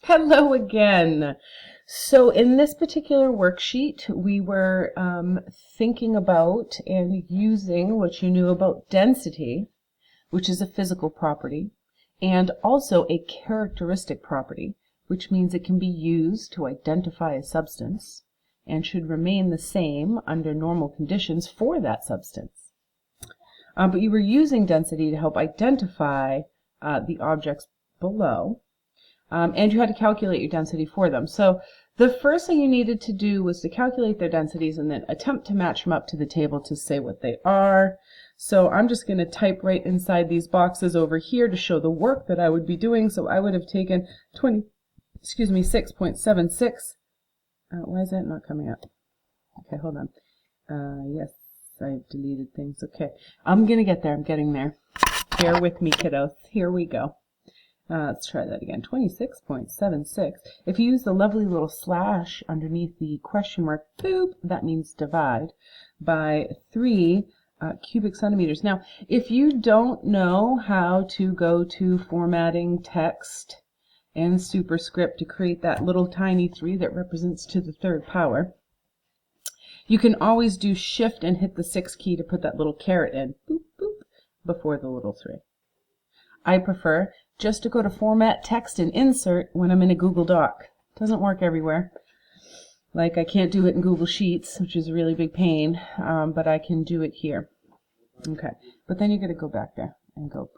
Hello again. So in this particular worksheet, we were thinking about and using what you knew about density, which is a physical property, and also a characteristic property, which means it can be used to identify a substance and should remain the same under normal conditions for that substance. But you were using density to help identify the objects below. And you had to calculate your density for them. So the first thing you needed to do was to calculate their densities and then attempt to match them up to the table to say what they are. So I'm just going to type right inside these boxes over here to show the work that I would be doing. So I would have taken 6.76. Why is that not coming up? Okay, hold on. Yes, I've deleted things. Okay, I'm going to get there. I'm getting there. Bear with me, kiddos. Here we go. Let's try that again. 26.76. If you use the lovely little slash underneath the question mark, boop, that means divide by 3 cubic centimeters. Now, if you don't know how to go to formatting text and superscript to create that little tiny 3 that represents to the 3rd power, you can always do shift and hit the 6 key to put that little caret in, boop, boop, before the little 3. I prefer just to go to Format, Text, and Insert when I'm in a Google Doc. Doesn't work everywhere. Like I can't do it in Google Sheets, which is a really big pain, but I can do it here. Okay, but then you're going to go back there and go,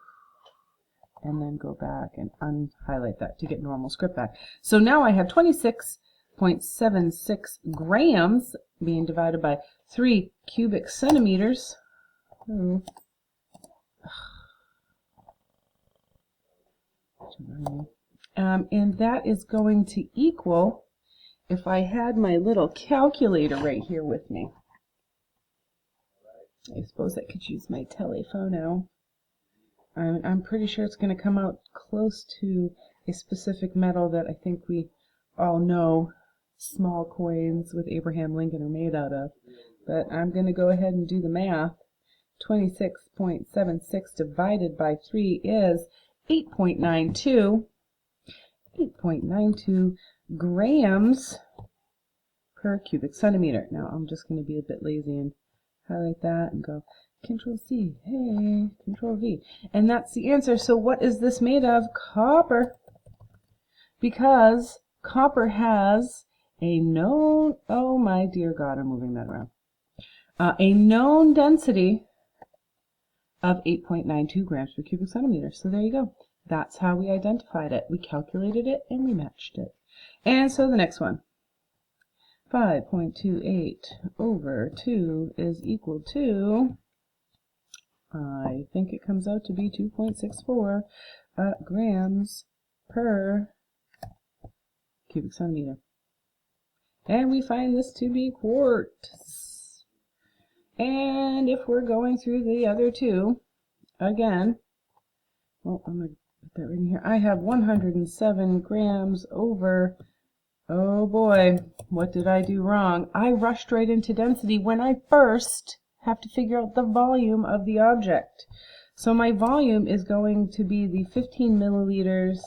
and then go back and unhighlight that to get normal script back. So now I have 26.76 grams being divided by 3 cubic centimeters. And that is going to equal, if I had my little calculator right here with me, I suppose I could use my telephono. I'm pretty sure it's going to come out close to a specific metal that I think we all know small coins with Abraham Lincoln are made out of. But I'm going to go ahead and do the math. 26.76 divided by 3 is 8.92 grams per cubic centimeter. Now I'm just going to be a bit lazy and highlight that and go Control C, hey, Control V. And that's the answer. So what is this made of? Copper. Because copper has a known, oh my dear God, I'm moving that around. A known density of 8.92 grams per cubic centimeter. So there you go. That's how we identified it. We calculated it and we matched it. And so the next one. 5.28 over 2 is equal to, I think it comes out to be 2.64 grams per cubic centimeter. And we find this to be quarts. And if we're going through the other two, again, well, I'm going to put that right in here. I have 107 grams over, oh boy, what did I do wrong? I rushed right into density when I first have to figure out the volume of the object. So my volume is going to be the 15 milliliters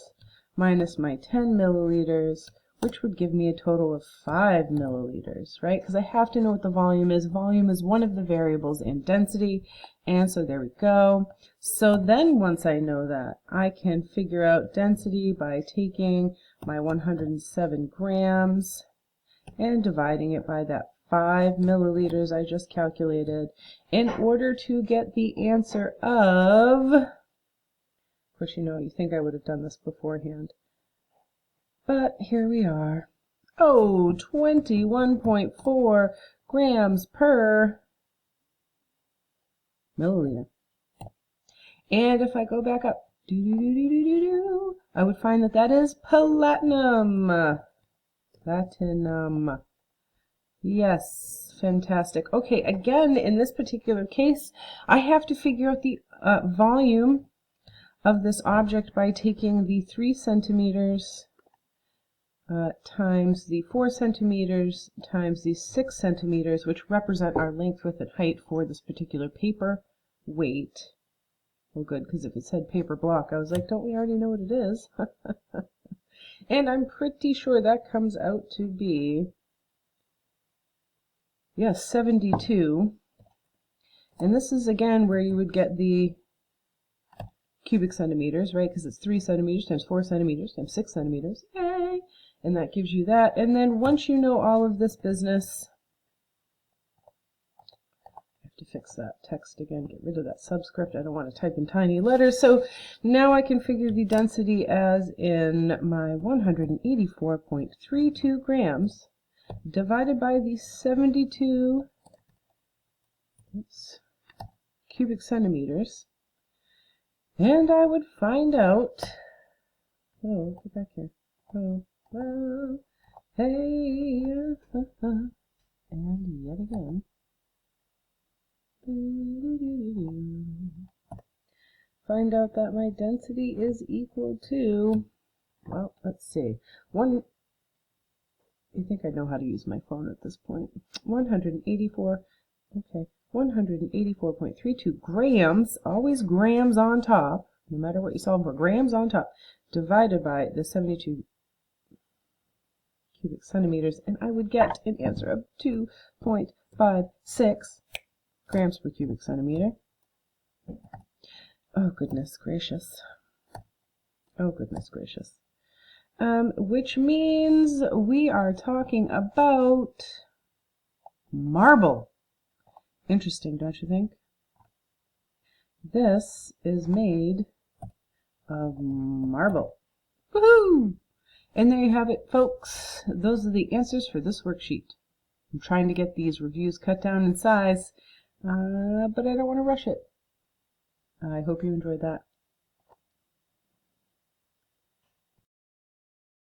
minus my 10 milliliters, which would give me a total of 5 milliliters, right? Because I have to know what the volume is. Volume is one of the variables in density, and so there we go. So then once I know that, I can figure out density by taking my 107 grams and dividing it by that 5 milliliters I just calculated in order to get the answer of, course, you think I would have done this beforehand. But here we are. Oh, 21.4 grams per milliliter. And if I go back up, I would find that that is platinum. Platinum. Yes, fantastic. Okay, again, in this particular case, I have to figure out the volume of this object by taking the 3 centimeters times the 4 centimeters times the 6 centimeters, which represent our length, width, and height for this particular paper weight. Oh, good, because if it said paper block, I was like, don't we already know what it is? And I'm pretty sure that comes out to be, yes, 72. And this is again where you would get the cubic centimeters, right? Because it's 3 centimeters times 4 centimeters times 6 centimeters. Yay! And that gives you that. And then once you know all of this business, I have to fix that text again, get rid of that subscript. I don't want to type in tiny letters. So now I can figure the density as in my 184.32 grams divided by the 72 cubic centimeters. And I would find out, oh, get back here. Oh, well, hey, and yet again. Find out that my density is equal to, well, let's see, I think I know how to use my phone at this point. 184.32 grams, always grams on top, no matter what you solve for, grams on top, divided by the 72 cubic centimeters, and I would get an answer of 2.56 grams per cubic centimeter. Oh, goodness gracious. Oh, goodness gracious. Which means we are talking about marble. Interesting, don't you think? This is made of marble. Woohoo! And there you have it, folks. Those are the answers for this worksheet. I'm trying to get these reviews cut down in size, but I don't want to rush it. I hope you enjoyed that.